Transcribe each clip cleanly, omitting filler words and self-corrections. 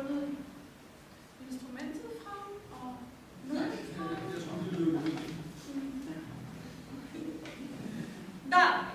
noget instrumentet frem og noget frem. Der.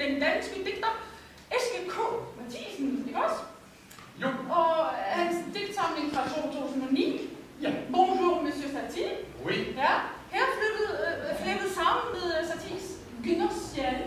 Den danske digter Eske K. Mathisen, ikke også? Jo. Og hans digtsamling fra 2009. Ja. Bonjour, Monsieur Satie. Oui. Ja. Her flettede sammen med Saties Gnosiel